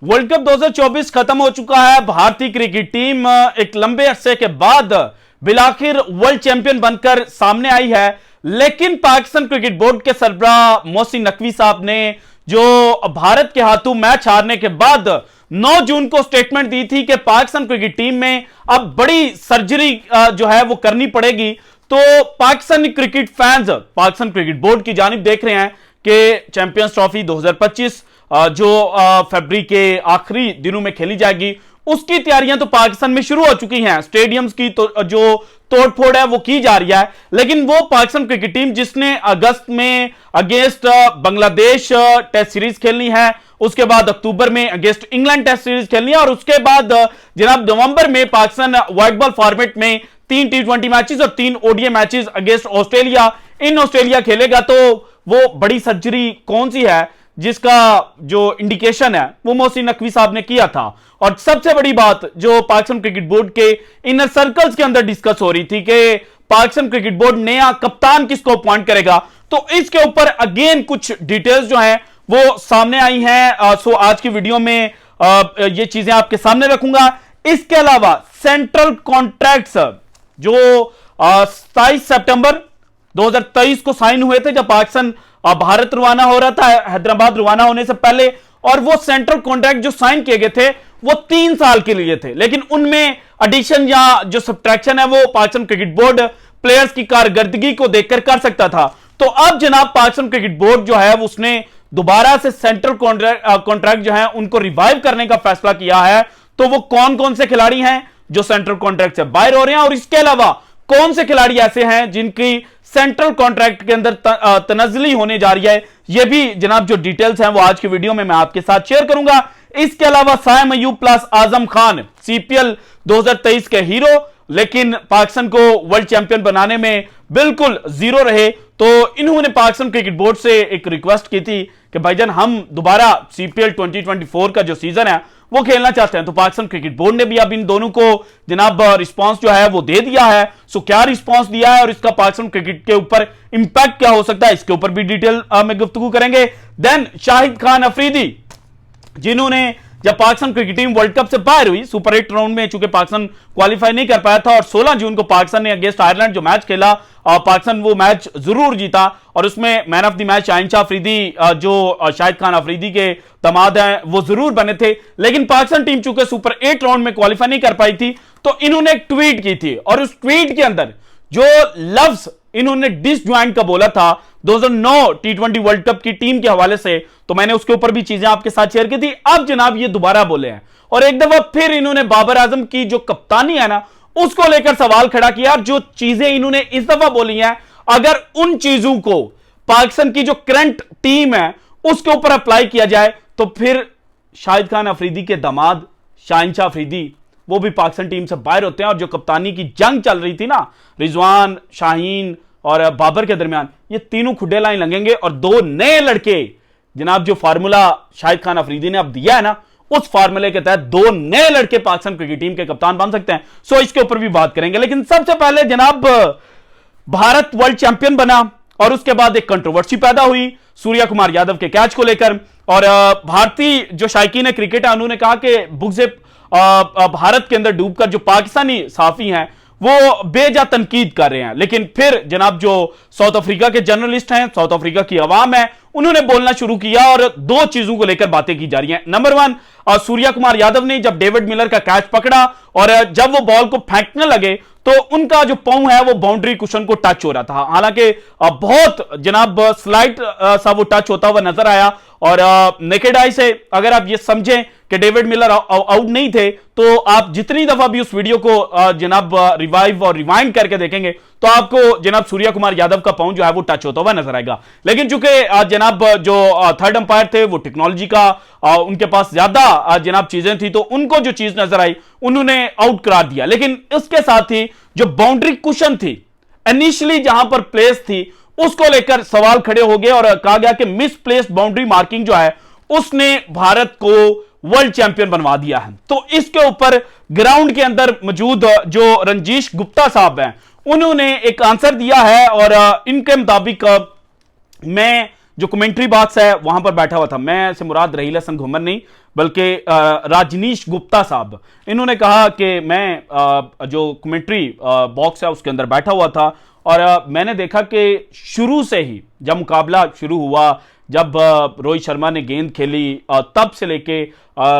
World cup 2024 खत्म हो चुका है। भारतीय क्रिकेट टीम एक लंबे अरसे के बाद बिलाखिर वर्ल्ड चैंपियन बनकर सामने आई है, लेकिन पाकिस्तान क्रिकेट बोर्ड के सरबराह मोहसिन नकवी साहब ने जो भारत के हाथों मैच हारने के बाद 9 जून को स्टेटमेंट दी थी कि पाकिस्तान क्रिकेट टीम में अब बड़ी सर्जरी जो है वो करनी पड़ेगी। तो Pakistani cricket fans Pakistan cricket board की जानिब देख रहे हैं कि चैंपियंस ट्रॉफी 2025 जो फरवरी के आखिरी दिनों में खेली जाएगी, उसकी तैयारियां तो पाकिस्तान में शुरू हो चुकी हैं। स्टेडियम्स की तो जो तोड़फोड़ है वो की जा रही है, लेकिन वो पाकिस्तान क्रिकेट टीम जिसने अगस्त में अगेंस्ट बांग्लादेश टेस्ट सीरीज खेलनी है, उसके बाद अक्टूबर में अगेंस्ट इंग्लैंड टेस्ट सीरीज खेलनी है, और उसके बाद जनाब नवंबर में पाकिस्तान व्हाइट बॉल फॉर्मेट में 3 T20 मैचेस और 3 ODI matches against Australia in Australia खेलेगा। तो वो बड़ी सर्जरी कौन सी है जिसका जो इंडिकेशन है वो मोहसिन नकवी साहब ने किया था। और सबसे बड़ी बात जो पाकिस्तान क्रिकेट बोर्ड के इनर सर्कल्स के अंदर डिस्कस हो रही थी कि पाकिस्तान क्रिकेट बोर्ड नया कप्तान किसको अपॉइंट करेगा, तो इसके ऊपर अगेन कुछ डिटेल्स जो हैं वो सामने आई हैं। सो आज की वीडियो में ये चीजें आपके सामने रखूंगा। इसके अलावा सेंट्रल कॉन्ट्रैक्ट्स जो 27 सितंबर 2023 को साइन हुए थे, जब पाकिस्तान भारत रवाना हो रहा था हैदराबाद रवाना होने से पहले, और वो सेंट्रल कॉन्ट्रैक्ट जो साइन किए गए थे वो 3 साल के लिए थे, लेकिन उनमें एडिशन या जो सब्ट्रैक्शन है वो पाकिस्तान क्रिकेट बोर्ड प्लेयर्स की कारकर्दगी को देखकर कर सकता था। तो अब जनाब पाकिस्तान क्रिकेट बोर्ड जो है उसने दोबारा से सेंट्रल कॉन्ट्रैक्ट जो है उनको रिवाइव करने का फैसला किया है। तो वो कौन कौन से खिलाड़ी हैं जो सेंट्रल कॉन्ट्रैक्ट से बाहर हो रहे हैं, और इसके अलावा कौन से खिलाड़ी ऐसे हैं जिनकी सेंट्रल कॉन्ट्रैक्ट के अंदर तनज़्ज़ुली होने जा रही है, ये भी जनाब जो डिटेल्स हैं वो आज की वीडियो में मैं आपके साथ शेयर करूंगा। इसके अलावा साइम अयूब प्लस आजम खान CPL 2023 के हीरो, लेकिन पाकिस्तान को वर्ल्ड चैंपियन बनाने में बिल्कुल जीरो रहे। तो इन्होंने पाकिस्तान क्रिकेट बोर्ड से एक रिक्वेस्ट की थी कि भाईजान हम दोबारा CPL 2024 का जो सीजन है वो खेलना चाहते हैं। तो पाकिस्तान क्रिकेट बोर्ड ने भी अब इन दोनों को जनाब रिस्पांस जो है वो दे दिया है। सो क्या रिस्पांस दिया है और इसका पाकिस्तान क्रिकेट के ऊपर इंपैक्ट क्या हो सकता है, इसके ऊपर भी डिटेल में गुफ्तगू करेंगे। देन शाहिद खान अफरीदी, जिन्होंने जब Pakistan cricket team world cup से बाहर हुई सुपर 8 राउंड में, चूंकि पाकिस्तान क्वालिफाई नहीं कर पाया था, और 16 जून को पाकिस्तान ने अगेंस्ट आयरलैंड जो मैच खेला, पाकिस्तान वो मैच जरूर जीता, और उसमें मैन ऑफ द मैच आइंशा अफरीदी जो शाहिद खान अफरीदी के दामाद हैं वो जरूर बने थे। लेकिन पाकिस्तान टीम चूंकि सुपर 8 राउंड में क्वालिफाई नहीं कर पाई थी, तो इन्होंने एक ट्वीट की थी, और उस ट्वीट के अंदर जो लफ्ज इन्होंने डिसज्वाइंट का बोला था 2009 T20 वर्ल्ड कप की टीम के हवाले से, तो मैंने उसके ऊपर भी चीजें आपके साथ शेयर की थी। अब जनाब ये दोबारा बोले हैं, और एक दफा फिर इन्होंने बाबर आजम की जो कप्तानी है ना उसको लेकर सवाल खड़ा किया। जो चीजें इन्होंने इस दफा बोली हैं, अगर उन चीजों को पाकिस्तान की जो करंट टीम है उसके ऊपर अप्लाई किया जाए, तो फिर शाहिद खान अफरीदी के दामाद शाहिंशाह अफरीदी वो भी पाकिस्तान टीम से बाहर होते हैं। और जो कप्तानी की जंग चल रही थी ना रिजवान, शाहीन और बाबर के दरमियान, ये तीनों खुडे लाइन लगेंगे, और 2 नए लड़के जनाब जो फार्मूला शाहिद खान अफरीदी ने अब दिया है ना, उस फार्मूले के तहत 2 नए लड़के पाकिस्तान क्रिकेट टीम के कप्तान बन सकते हैं। सो इसके ऊपर भी बात करेंगे, लेकिन सबसे पहले जनाब भारत वर्ल्ड चैंपियन बना, और उसके बाद एक कंट्रोवर्सी पैदा हुई सूर्या कुमार यादव के कैच को लेकर। और भारतीय जो शायकीन क्रिकेट है उन्होंने कहा कि बुग्ज़े भारत के अंदर डूबकर जो पाकिस्तानी साफी हैं वो बेजा तनकीद कर रहे हैं। लेकिन फिर जनाब जो साउथ अफ्रीका के जर्नलिस्ट हैं, साउथ अफ्रीका की आवाम है, उन्होंने बोलना शुरू किया, और 2 चीजों को लेकर बातें की जा रही हैं। नंबर 1, सूर्या कुमार यादव ने जब डेविड मिलर का कैच पकड़ा और जब वो बॉल को फेंकने लगे तो उनका जो पांव है वो बाउंड्री कुशन को टच हो रहा था। हालांकि बहुत जनाब स्लाइट सा वो टच होता हुआ नजर आया, और नेकेड आई से अगर आप ये समझें कि डेविड मिलर आउट नहीं थे, तो आप जितनी दफा भी उस वीडियो को जनाब रिवाइव और रिवाइंड करके देखेंगे तो आपको जनाब सूर्या कुमार यादव का पांव जो है वो टच होता हुआ नजर आएगा। लेकिन चूंकि जनाब जो थर्ड अंपायर थे वो टेक्नोलॉजी का उनके पास ज्यादा जनाब चीजें थी, तो उनको जो चीज नजर आई उन्होंने आउट करार दिया। लेकिन इसके साथ ही जो बाउंड्री कुशन थी इनिशियली जहां पर प्लेस थी उसको लेकर सवाल खड़े हो गए, और कहा गया कि मिसप्लेस्ड बाउंड्री मार्किंग जो है उसने भारत को वर्ल्ड चैंपियन बनवा दिया है। तो इसके ऊपर ग्राउंड के अंदर मौजूद जो रंजीश गुप्ता साहब हैं उन्होंने एक आंसर दिया है, और इनके मुताबिक मैं जो कमेंट्री बॉक्स है वहां पर बैठा हुआ था, मैं से मुराद रहील हसन घुमर नहीं, बल्कि राजनीश गुप्ता साहब, इन्होंने कहा कि मैं जो कमेंट्री बॉक्स है उसके अंदर बैठा हुआ था और मैंने देखा कि शुरू से ही जब मुकाबला शुरू हुआ, जब रोहित शर्मा ने गेंद खेली, तब से लेके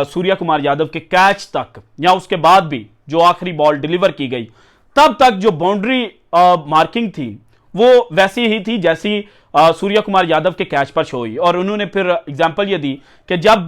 सूर्या कुमार यादव के कैच तक या उसके बाद भी जो आखिरी बॉल डिलीवर की गई, तब तक जो बाउंड्री मार्किंग थी वो वैसी ही थी जैसी सूर्या कुमार यादव के कैच पर शो हुई। और उन्होंने फिर एग्जांपल ये दी कि जब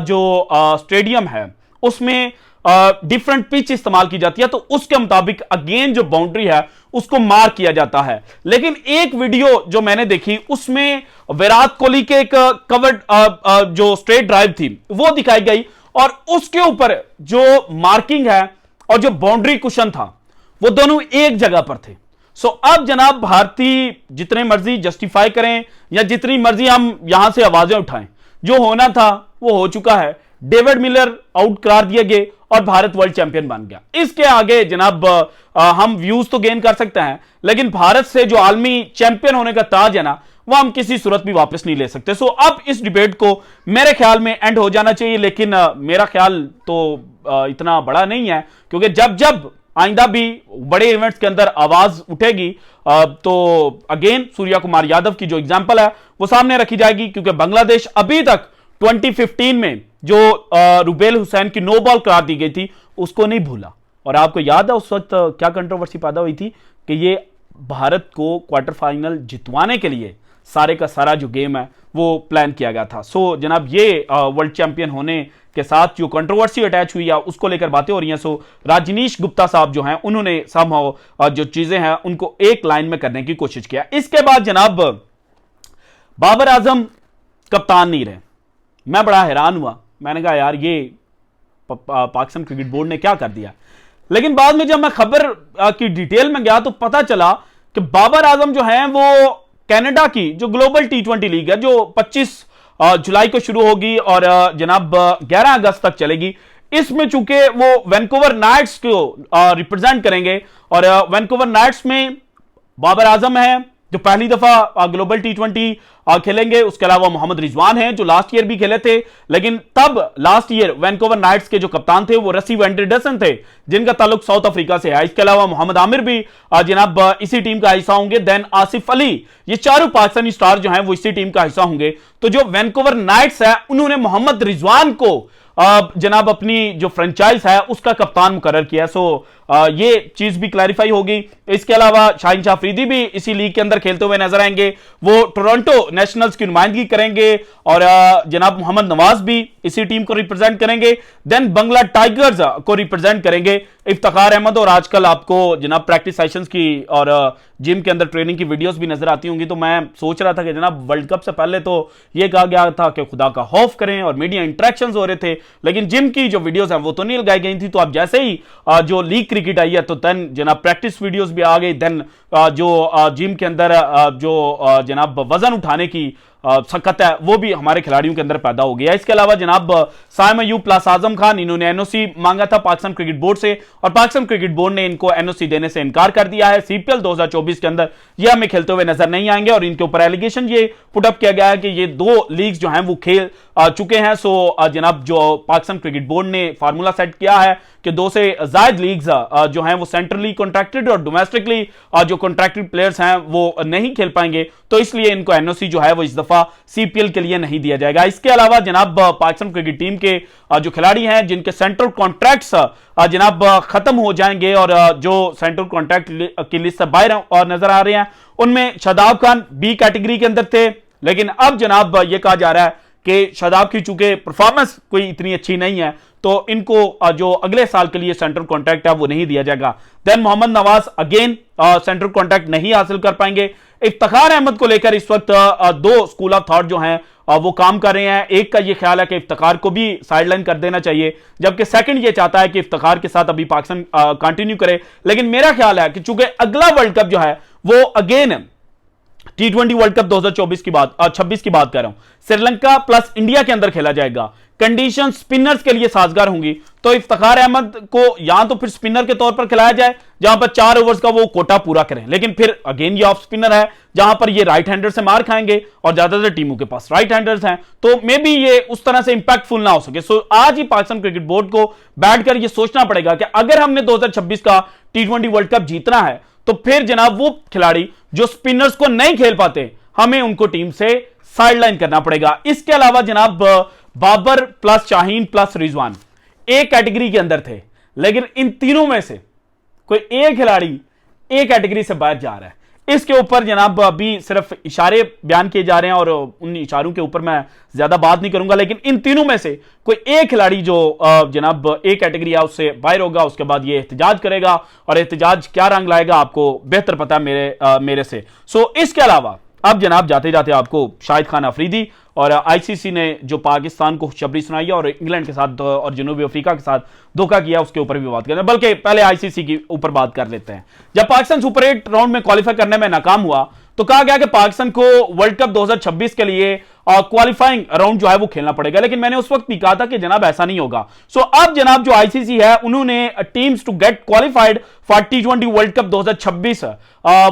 जो स्टेडियम है उसमें डिफरेंट पिच इस्तेमाल की जाती है तो उसके मुताबिक अगेन जो बाउंड्री है उसको मार्क किया जाता है। लेकिन एक वीडियो जो मैंने देखी उसमें विराट कोहली के एक कवर्ड जो स्ट्रेट ड्राइव थी वो दिखाई गई और उसके ऊपर जो मार्किंग है और जो बाउंड्री कुशन था वो दोनों एक जगह पर थे। सो अब जनाब भारतीय जितने मर्जी जस्टिफाई करें या जितनी मर्जी हम यहां से आवाजें उठाएं, जो होना था वो हो चुका है। डेविड मिलर आउट करार दिए गए और भारत वर्ल्ड चैंपियन बन गया। इसके आगे जनाब हम व्यूज तो गेन कर सकते हैं, लेकिन भारत से जो आलमी चैंपियन होने का ताज है ना, वो हम किसी सूरत भी वापस नहीं ले सकते। सो अब इस डिबेट को मेरे ख्याल में एंड हो जाना चाहिए, लेकिन मेरा ख्याल तो इतना बड़ा नहीं है, क्योंकि जब जब आइंदा भी बड़े इवेंट्स के अंदर आवाज उठेगी तो अगेन सूर्या कुमार यादव की जो एग्जांपल है वो सामने रखी जाएगी, क्योंकि बांग्लादेश अभी तक 2015 में जो रुबेल हुसैन की नो बॉल करार दी गई थी उसको नहीं भूला। और आपको याद है उस वक्त क्या कंट्रोवर्सी पैदा हुई थी कि ये भारत को क्वार्टर फाइनल जितवाने के लिए सारे का सारा जो गेम है वो प्लान किया गया था। सो जनाब ये वर्ल्ड चैंपियन होने के साथ जो कंट्रोवर्सी अटैच हुई है उसको लेकर बातें हो रही हैं। सो राजनीश गुप्ता साहब जो हैं उन्होंने समहाउ जो चीजें हैं उनको एक लाइन में करने की कोशिश किया। इसके बाद जनाब बाबर आजम कप्तान नहीं रहे। मैं बड़ा हैरान हुआ, मैंने कहा यार ये पाकिस्तान क्रिकेट बोर्ड ने क्या कर दिया। लेकिन बाद में जब मैं खबर की डिटेल में गया तो पता चला कि बाबर आजम जो हैं वो कनाडा की जो ग्लोबल T20 लीग है जो 25 जुलाई को शुरू होगी और जनाब 11 अगस्त तक चलेगी, इसमें चूंकि वो वैंकूवर नाइट्स को रिप्रेजेंट करेंगे और वैंकूवर नाइट्स में बाबर आजम है जो पहली दफा ग्लोबल T20 खेलेंगे। उसके अलावा मोहम्मद रिजवान हैं जो लास्ट ईयर भी खेले थे, लेकिन तब लास्ट ईयर वैंकूवर नाइट्स के जो कप्तान थे वो रसी वेंड्रेडसन थे जिनका ताल्लुक साउथ अफ्रीका से है। इसके अलावा मोहम्मद आमिर भी जनाब इसी टीम का हिस्सा होंगे। देन आसिफ अली, ये चारों पाकिस्तानी स्टार जो हैं वो इसी टीम का हिस्सा होंगे। तो जो वैंकूवर नाइट्स है उन्होंने मोहम्मद रिजवान को जनाब अपनी जो फ्रेंचाइज है उसका कप्तान मुकर्रर किया। सो ये चीज भी क्लैरिफाई होगी। इसके अलावा शाहीन शाह अफरीदी भी इसी लीग के अंदर खेलते हुए नजर आएंगे, वो टोरंटो नेशनल्स की नुमाइंदगी करेंगे और जनाब मोहम्मद नवाज भी इसी टीम को रिप्रेजेंट करेंगे। देन बंगला टाइगर्स को रिप्रेजेंट करेंगे इफ्तिखार अहमद। और आजकल आपको जनाब प्रैक्टिस सेशंस की और जिम के अंदर ट्रेनिंग की वीडियोस भी नजर आती होंगी। तो मैं सोच रहा था कि जनाब वर्ल्ड कप से पहले तो यह कहा गया था कि खुदा का खौफ करें और मीडिया इंटरेक्शंस हो रहे थे, लेकिन जिम की जो वीडियोस हैं वो तो नहीं लगाई गई थी। तो अब जैसे ही जो लीग क्रिकेट आई है तो देन जनाब प्रैक्टिस वीडियोस भी आ गई। देन जो जिम के अंदर जो जनाब वजन उठाने की सकत है वो भी हमारे खिलाड़ियों के अंदर पैदा हो गया। इसके अलावा जनाब साइम अयूब प्लस आजम खान, इन्होंने एनओसी मांगा था पाकिस्तान क्रिकेट बोर्ड से और पाकिस्तान क्रिकेट बोर्ड ने इनको एनओसी देने से इनकार कर दिया है। सीपीएल 2024 के अंदर ये हमें खेलते हुए नजर नहीं आएंगे और इनके ऊपर एलिगेशन ये पुटअप किया गया है कि ये 2 लीग्स जो हैं वो खेल चुके हैं। सो जनाब जो पाकिस्तान क्रिकेट बोर्ड ने फार्मूला सेट किया है कि 2 से ज्यादा लीग्स जो हैं वो सेंट्रली कॉन्ट्रैक्टेड और डोमेस्टिकली जो कॉन्ट्रैक्टेड प्लेयर्स हैं वो नहीं खेल पाएंगे, तो इसलिए इनको एनओसी जो है वो इस दफा सीपीएल के लिए नहीं दिया जाएगा। इसके अलावा जनाब पाकिस्तान क्रिकेट टीम के जो खिलाड़ी हैं जिनके सेंट्रल कॉन्ट्रैक्ट्स जनाब खत्म हो जाएंगे और जो सेंट्रल कॉन्ट्रैक्ट की लिस्ट से बाहर और नजर आ रहे हैं उनमें शादाब खान बी कैटेगरी के अंदर थे, लेकिन अब जनाब यह कहा जा रहा है कि शादाब की चूंकि परफॉर्मेंस कोई इतनी अच्छी नहीं है तो इनको जो अगले साल के लिए सेंट्रल कॉन्ट्रैक्ट है वो नहीं दिया जाएगा। Then Mohammad Nawaz again central contract नहीं हासिल कर पाएंगे। इफ्तिखार अहमद को लेकर इस वक्त 2 स्कूल ऑफ थॉट जो हैं वो काम कर रहे हैं। एक का ये ख्याल है कि इफ्तिखार को भी साइडलाइन कर देना चाहिए, जबकि सेकंड ये चाहता है कि इफ्तिखार के साथ अभी पाकिस्तान कंटिन्यू करे। लेकिन मेरा ख्याल है कि चूंकि अगला वर्ल्ड कप जो है वो अगेन T20 वर्ल्ड कप 2024 की बात 26 की बात कर रहा हूं, श्रीलंका प्लस इंडिया के अंदर खेला जाएगा। कंडीशन स्पिनर्स के लिए साजगार होंगी, तो इफ्तिखार अहमद को या तो फिर स्पिनर के तौर पर खिलाया जाए जहां पर 4 ओवर्स का वो कोटा पूरा करें। लेकिन फिर अगेन ये ऑफ स्पिनर है जहां पर ये राइट हैंडर से मार खाएंगे और ज्यादातर टीमों के पास राइट हैंडर्स हैं, तो मे बी ये उस तरह से इंपैक्टफुल ना हो सके। सो आज ही पाकिस्तान क्रिकेट बोर्ड को बैठकर ये सोचना पड़ेगा कि अगर हमने 2026 का T20 वर्ल्ड कप जीतना है तो फिर जनाब वो खिलाड़ी जो स्पिनर्स को नहीं खेल पाते हमें उनको टीम से साइडलाइन करना पड़ेगा। इसके अलावा जनाब बाबर प्लस शाहीन प्लस रिजवान एक कैटेगरी के अंदर थे, लेकिन इन तीनों में से कोई एक खिलाड़ी एक कैटेगरी से बाहर जा रहा है। इसके ऊपर जनाब अभी सिर्फ इशारे बयान किए जा रहे हैं और उन इशारों के ऊपर मैं ज्यादा बात नहीं करूंगा, लेकिन इन तीनों में से कोई एक खिलाड़ी जो जनाब एक कैटेगरी है उससे बाहर होगा, उसके बाद ये एहतजाज करेगा और एहतजाज क्या रंग लाएगा आपको बेहतर पता है मेरे से। सो इसके अलावा अब जनाब जाते जाते आपको शाहिद खान अफरीदी और आईसीसी ने जो पाकिस्तान को खुशखबरी सुनाई है और इंग्लैंड के साथ और जनूबी अफ्रीका के साथ धोखा किया उसके ऊपर भी बात करते हैं, बल्कि पहले आईसीसी के ऊपर बात कर लेते हैं। जब पाकिस्तान सुपर 8 राउंड में क्वालिफाई करने में नाकाम हुआ तो कहा गया कि पाकिस्तान को वर्ल्ड कप 2026 के लिए क्वालिफाइंग राउंड जो है वो खेलना पड़ेगा, लेकिन मैंने उस वक्त भी कहा था कि जनाब ऐसा नहीं होगा। सो अब जनाब जो आईसीसी है उन्होंने teams to get qualified for T20 world cup 2026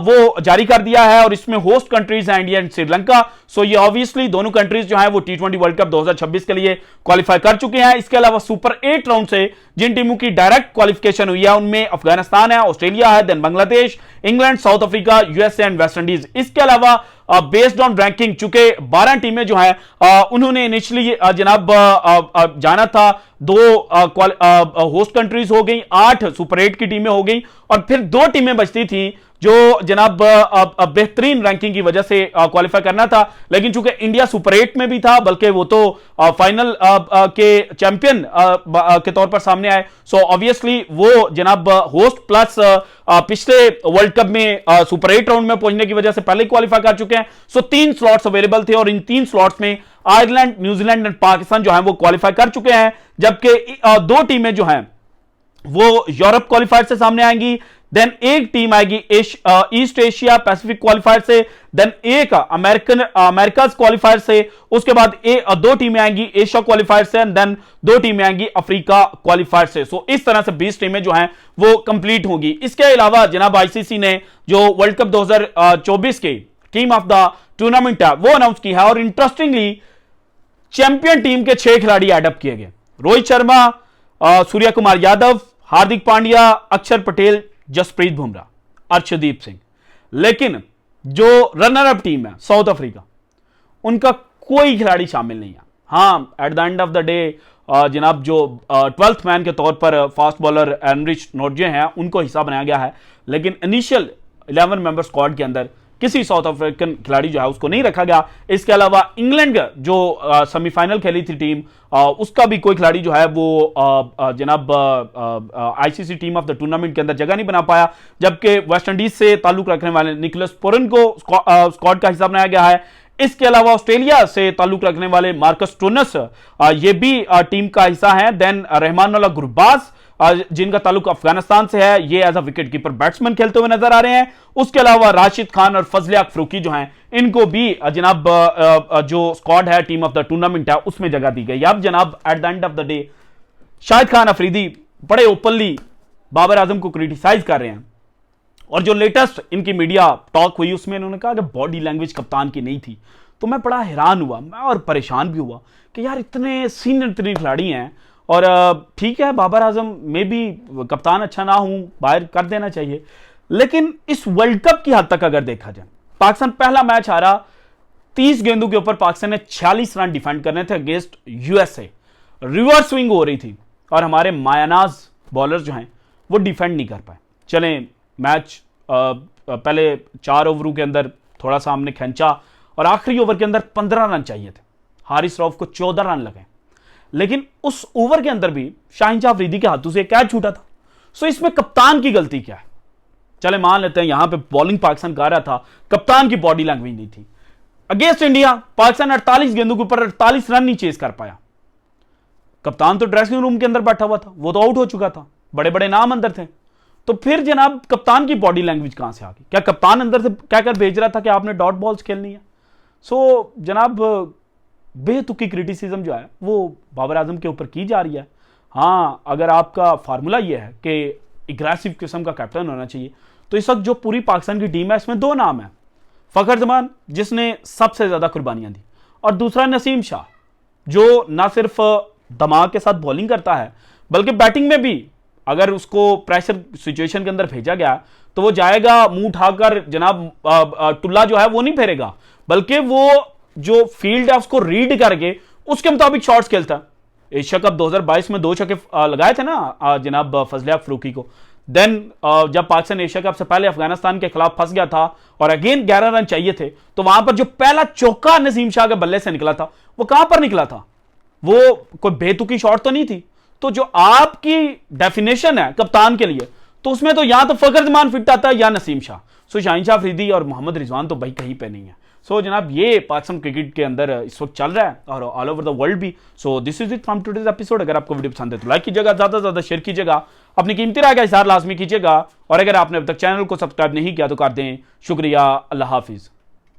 वो जारी कर दिया है और इसमें होस्ट कंट्रीज हैं इंडिया एंड श्रीलंका। सो ये ऑब्वियसली दोनों कंट्रीज जो हैं वो T20 वर्ल्ड कप 2026 के लिए क्वालिफाई कर चुके हैं। इसके अलावा सुपर 8 राउंड से जिन टीमों की डायरेक्ट क्वालिफिकेशन हुई है उनमें अफगानिस्तान है, ऑस्ट्रेलिया है, then Bangladesh, England, South Africa, USA and West Indies. इसके अलावा बेस्ड ऑन रैंकिंग चूंकि 12 टीमें जो हैं उन्होंने इनिशियली जनाब जाना था, 2 होस्ट कंट्रीज हो गई, 8 सुपर 8 की टीमें हो गई और फिर 2 टीमें बचती थी जो जनाब बेहतरीन रैंकिंग की वजह से क्वालिफाई करना था, लेकिन चूंकि इंडिया सुपर 8 में भी था, बल्कि वो तो फाइनल के चैंपियन के तौर पर सामने आए। सो ऑब्वियसली वो जनाब होस्ट प्लस पिछले वर्ल्ड कप में सुपर 8 राउंड में पहुंचने की वजह से पहले क्वालिफाई कर चुके हैं। सो 3 स्लॉट्स अवेलेबल थे और इन 3 स्लॉट्स में आयरलैंड, न्यूजीलैंड एंड पाकिस्तान जो है वो क्वालिफाई कर चुके हैं, जबकि 2 टीमें जो हैं वो यूरोप क्वालिफायर से सामने आएंगी, देन एक टीम आएगी ईस्ट एशिया पैसिफिक क्वालिफायर से, देन एक अमेरिका क्वालिफायर से, उसके बाद 2 टीमें आएंगी एशिया क्वालिफायर से एंड देन 2 टीमें आएंगी अफ्रीका क्वालिफायर से। सो इस तरह से 20 टीमें जो हैं वो कंप्लीट होंगी। इसके अलावा जनाब आईसीसी ने जो वर्ल्ड कप 2024 के टीम ऑफ द टूर्नामेंट है वो अनाउंस की है और इंटरेस्टिंगली चैंपियन टीम के 6 खिलाड़ी एडअप किए गए। रोहित शर्मा, सूर्य कुमार यादव, हार्दिक पांड्या, अक्षर पटेल, जसप्रीत बुमराह, अर्शदीप सिंह। लेकिन जो रनर अप टीम है साउथ अफ्रीका, उनका कोई खिलाड़ी शामिल नहीं है। हाँ, at the end of the day जनाब जो 12th मैन के तौर पर फास्ट बॉलर एनरिच नोर्जे हैं उनको हिस्सा बनाया गया है, लेकिन इनिशियल 11 मेंबर स्क्वाड के अंदर किसी साउथ अफ्रीकन खिलाड़ी जो है उसको नहीं रखा गया। इसके अलावा इंग्लैंड जो सेमीफाइनल खेली थी टीम, उसका भी कोई खिलाड़ी जो है वो जनाब ICC team of the tournament के अंदर जगह नहीं बना पाया, जबकि वेस्ट इंडीज से ताल्लुक रखने वाले निकोलस पुरन को स्क्वाड का हिस्सा बनाया गया है। इसके अलावा ऑस्ट्रेलिया से ताल्लुक रखने वाले मार्कस स्टोनस ये भी टीम का हिस्सा है। देन रहमानुल्लाह गुरबाज जिनका ताल्लुक अफगानिस्तान से है, ये as a wicket keeper batsman खेलते हुए नजर आ रहे हैं। उसके अलावा राशिद खान और फजले अफरूकी जो हैं इनको भी जनाब जो स्क्वाड है टीम ऑफ द टूर्नामेंट है उसमें जगह दी गई। अब जनाब at the end of the day Shahid Khan Afridi बड़े ओपनली बाबर आजम को क्रिटिसाइज कर रहे हैं और जो लेटेस्ट इनकी मीडिया टॉक हुई उसमें इन्होंने कहा कि बॉडी लैंग्वेज कप्तान की नहीं थी। तो मैं बड़ा हैरान हुआ, मैं और परेशान भी हुआ कि यार इतने सीनियर खिलाड़ी हैं और ठीक है बाबर आजम में भी कप्तान अच्छा ना हूं, बाहर कर देना चाहिए, लेकिन इस वर्ल्ड कप की हद तक अगर देखा जाए, पाकिस्तान पहला मैच हारा, 30 गेंदों के ऊपर पाकिस्तान ने 46 रन डिफेंड करने थे अगेंस्ट यूएसए। रिवर्स स्विंग हो रही थी और हमारे मायानाज बॉलर जो हैं वो डिफेंड नहीं कर पाए। चलें मैच पहले 4 ओवरों के अंदर थोड़ा सा हमने खींचा और आखिरी ओवर के अंदर 15 रन चाहिए थे, हारिस रऊफ को 14 रन लगे, लेकिन उस ओवर के अंदर भी शाहीन शाह अफरीदी के हाथों से कैच छूटा था। सो इसमें कप्तान की गलती क्या है? चले मान लेते हैं यहां पे बॉलिंग पाकिस्तान कर रहा था, कप्तान की बॉडी लैंग्वेज नहीं थी। अगेंस्ट इंडिया पाकिस्तान 48 गेंदों के ऊपर 48 रन नहीं चेस कर पाया। कप्तान तो ड्रेसिंग रूम के अंदर बैठा हुआ था, वो तो आउट हो चुका था, बड़े बड़े नाम अंदर थे। तो फिर जनाब कप्तान की बॉडी लैंग्वेज कहां से आ गई? क्या कप्तान अंदर से कहकर भेज रहा था कि आपने डॉट बॉल्स खेलनी है? सो जनाब बेतुकी क्रिटिसिज्म जो है वो बाबर आजम के ऊपर की जा रही है। हाँ, अगर आपका फार्मूला ये है कि एग्रेसिव किस्म का कैप्टन होना चाहिए। तो इस वक्त जो पूरी पाकिस्तान की टीम है इसमें दो नाम है, फखर जमान जिसने सबसे ज्यादा कुर्बानियां दी, और दूसरा नसीम शाह जो ना सिर्फ दिमाग के साथ बॉलिंग करता है बल्कि बैटिंग में भी अगर उसको प्रेशर सिचुएशन के अंदर भेजा गया तो वो जाएगा मुंह उठाकर, जनाब टुल्ला जो है वो नहीं फेरेगा, बल्कि वो जो फील्ड है उसको रीड करके उसके मुताबिक शॉट्स खेलता है। एशिया कप 2022 में 2 छक्के लगाए थे ना जनाब फजलिया फरूकी को। देन जब पाकिस्तान एशिया कप से पहले अफगानिस्तान के खिलाफ फंस गया था और अगेन 11 रन चाहिए थे, तो वहां पर जो पहला चौका नसीम शाह के बल्ले से निकला था वो कहां पर निकला था? वो कोई बेतुकी शॉट तो नहीं थी। तो जो आपकी डेफिनेशन है कप्तान के लिए, तो उसमें तो या तो फखर जमान फिट आता है या नसीम शाह। सो शाहीन शाह अफरीदी और मोहम्मद रिजवान तो भाई कहीं पे नहीं है। सो जनाब ये पाकिस्तान क्रिकेट के अंदर इस वक्त चल रहा है और ऑल ओवर द वर्ल्ड भी। So this is it from today's episode. अगर आपको वीडियो पसंद है तो लाइक कीजिएगा, ज्यादा से ज्यादा शेयर कीजिएगा, अपनी कीमती राय का इज़हार लाजमी कीजिएगा, और अगर आपने अब तक चैनल को सब्सक्राइब नहीं किया तो कर दें। शुक्रिया, अल्लाह हाफिज।